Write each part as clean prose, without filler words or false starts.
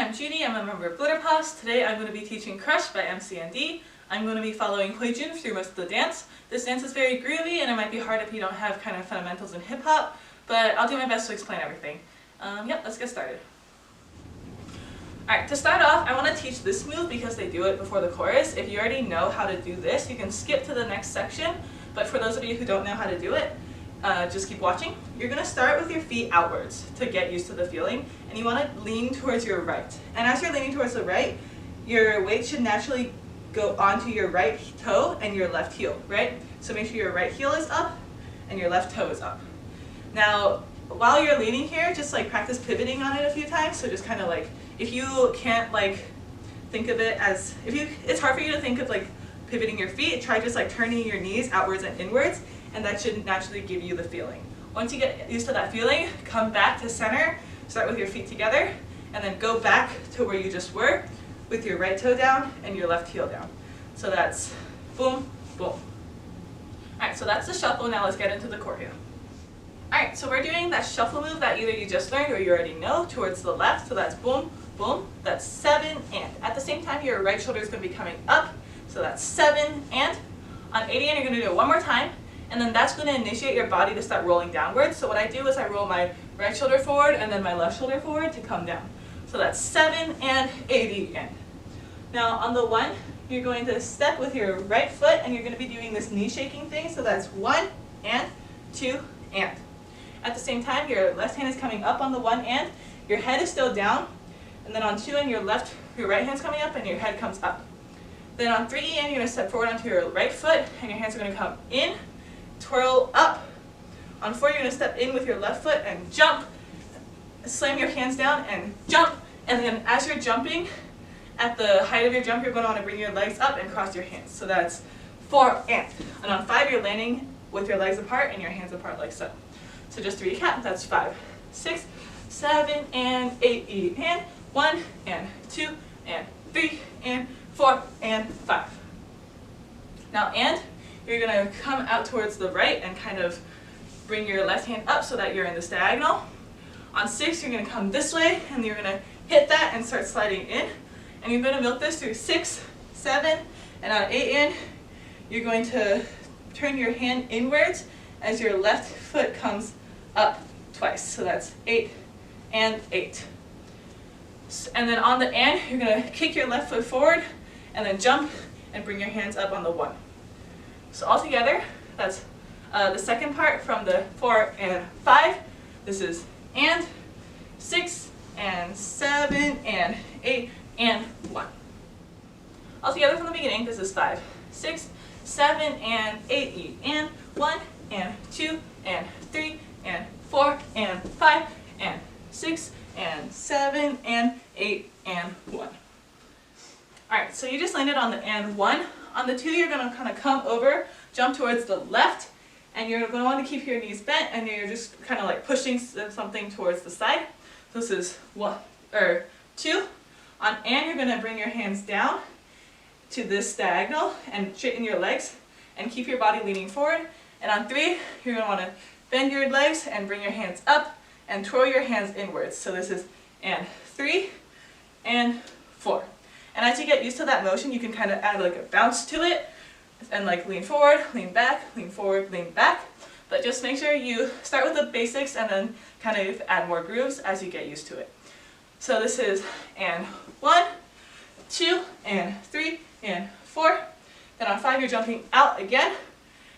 I'm Judy, I'm a member of Glitterpaws. Today I'm going to be teaching Crush by MCND. I'm going to be following Huijun through most of the dance. This dance is very groovy and it might be hard if you don't have kind of fundamentals in hip hop, but I'll do my best to explain everything. Yep, let's get started. Alright, to start off, I want to teach this move because they do it before the chorus. If you already know how to do this, you can skip to the next section, but for those of you who don't know how to do it, just keep watching. You're going to start with your feet outwards to get used to the feeling, and you want to lean towards your right. And as you're leaning towards the right, your weight should naturally go onto your right toe and your left heel, right? So make sure your right heel is up and your left toe is up. Now, while you're leaning here, just like practice pivoting on it a few times. So just kind of like, if you can't like think of it as, it's hard for you to think of like pivoting your feet, try just like turning your knees outwards and inwards, and that should naturally give you the feeling. Once you get used to that feeling, come back to center, start with your feet together, and then go back to where you just were with your right toe down and your left heel down. So that's boom, boom. Alright, so that's the shuffle. Now let's get into the choreo. Alright, so we're doing that shuffle move that either you just learned or you already know towards the left. So that's boom, boom. That's 7 and. At the same time, your right shoulder is going to be coming up. So that's 7 and. On 8 and, you're going to do it one more time. And then that's going to initiate your body to start rolling downwards. So what I do is I roll my right shoulder forward and then my left shoulder forward to come down. So that's 7 and 80 and. Now on the 1, you're going to step with your right foot and you're going to be doing this knee shaking thing. So that's 1 and 2 and. At the same time, your left hand is coming up on the 1 and. Your head is still down. And then on 2 and, your right hand's coming up and your head comes up. Then on 3 and, you're going to step forward onto your right foot and your hands are going to come in. Twirl up. On 4, you're going to step in with your left foot and jump. Slam your hands down and jump. And then as you're jumping, at the height of your jump, you're going to want to bring your legs up and cross your hands. So that's 4 and. And on 5, you're landing with your legs apart and your hands apart like so. So just to recap, that's 5, 6, 7, and 8 and 1 and 2 and 3 and 4 and 5. Now and. You're going to come out towards the right and kind of bring your left hand up so that you're in this diagonal. On 6, you're going to come this way and you're going to hit that and start sliding in. And you're going to milk this through 6, 7, and on 8 in, you're going to turn your hand inwards as your left foot comes up twice. So that's 8 and 8. And then on the and, you're going to kick your left foot forward and then jump and bring your hands up on the 1. So all together, that's the second part from the 4 and 5. This is and, 6 and 7 and 8 and 1. All together from the beginning, this is 5, 6, 7 and 8 and 1 and 2 and 3 and 4 and 5 and 6 and 7 and 8 and 1. Alright, so you just landed on the and 1. On the 2, you're going to kind of come over, jump towards the left, and you're going to want to keep your knees bent, and you're just kind of like pushing something towards the side. So this is 2. On and, you're going to bring your hands down to this diagonal and straighten your legs and keep your body leaning forward. And on 3, you're going to want to bend your legs and bring your hands up and twirl your hands inwards. So this is and 3 and 4. And as you get used to that motion, you can kind of add like a bounce to it and like lean forward, lean back, lean forward, lean back. But just make sure you start with the basics and then kind of add more grooves as you get used to it. So this is and 1, 2, and 3, and 4. Then on 5, you're jumping out again.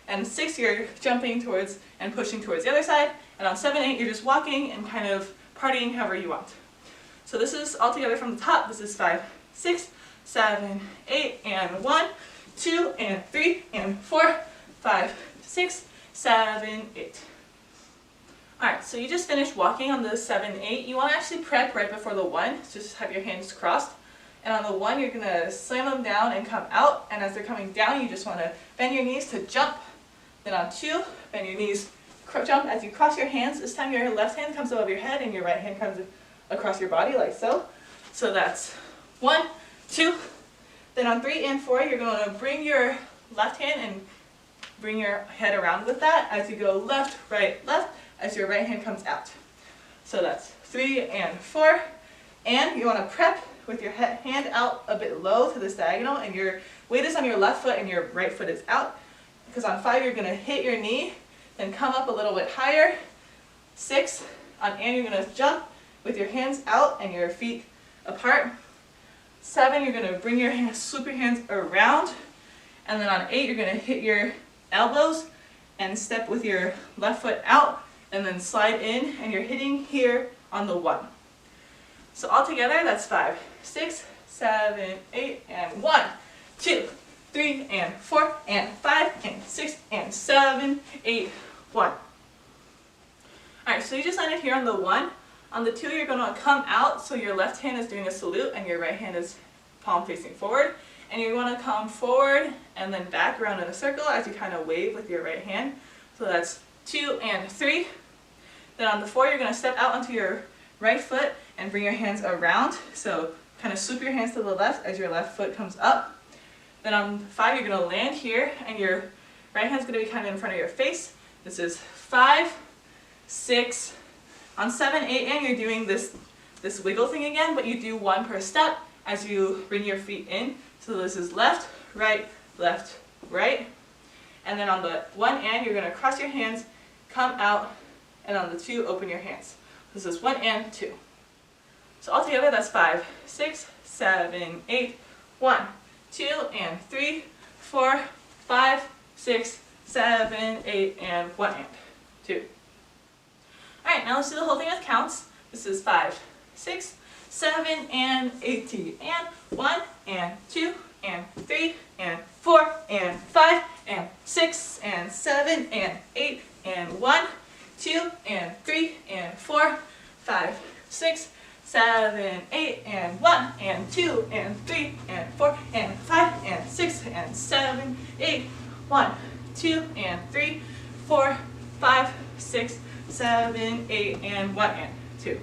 And 6, you're jumping towards and pushing towards the other side. And on 7, 8, you're just walking and kind of partying however you want. So this is all together from the top. This is 5, 6, 7, 8, and 1, 2, and 3, and 4, 5, 6, 7, 8. Alright, so you just finished walking on the 7, 8. You want to actually prep right before the 1. Just have your hands crossed. And on the 1, you're going to slam them down and come out. And as they're coming down, you just want to bend your knees to jump. Then on 2, bend your knees, jump. As you cross your hands, this time your left hand comes above your head and your right hand comes across your body like so. So that's 1, 2. Then on 3 and 4, you're going to bring your left hand and bring your head around with that as you go left, right, left, as your right hand comes out. So that's 3 and 4, And you want to prep with your hand out a bit low to this diagonal, and your weight is on your left foot and your right foot is out. Because on 5 you're going to hit your knee, then come up a little bit higher. 6, on and you're going to jump with your hands out and your feet apart. 7, you're going to bring your hands, swoop your hands around. And then on 8, you're going to hit your elbows and step with your left foot out and then slide in, and you're hitting here on the 1. So all together, that's 5, 6, 7, 8, and 1, 2, 3, and 4, and 5, and 6, and 7, 8, 1. Alright, so you just landed here on the 1. On the 2, you're going to come out, so your left hand is doing a salute and your right hand is palm facing forward. And you're going to come forward and then back around in a circle as you kind of wave with your right hand. So that's 2 and 3. Then on the 4, you're going to step out onto your right foot and bring your hands around. So kind of swoop your hands to the left as your left foot comes up. Then on 5, you're going to land here and your right hand's going to be kind of in front of your face. This is 5, 6. On 7, 8, and you're doing this wiggle thing again, but you do 1 per step as you bring your feet in. So this is left, right, right. And then on the 1 and, you're going to cross your hands, come out, and on the 2, open your hands. This is 1 and 2. So altogether, that's 5, 6, 7, 8, 1, 2, and 3, 4, 5, 6, 7, 8, and 1 and 2. Alright, now let's do the whole thing with counts. This is 5, 6, 7, and 8, and 1, and 2, and 3, and 4, and 5, and 6, and 7, and 8, and 1, 2, and 3, and 4, 5, 6, 7, 8, and 1, and 2, and 3, and 4, and 5, and 6, and 7, 8, 1, 2, and 3, 4, 5, 6, 7, 8, and 1, and 2.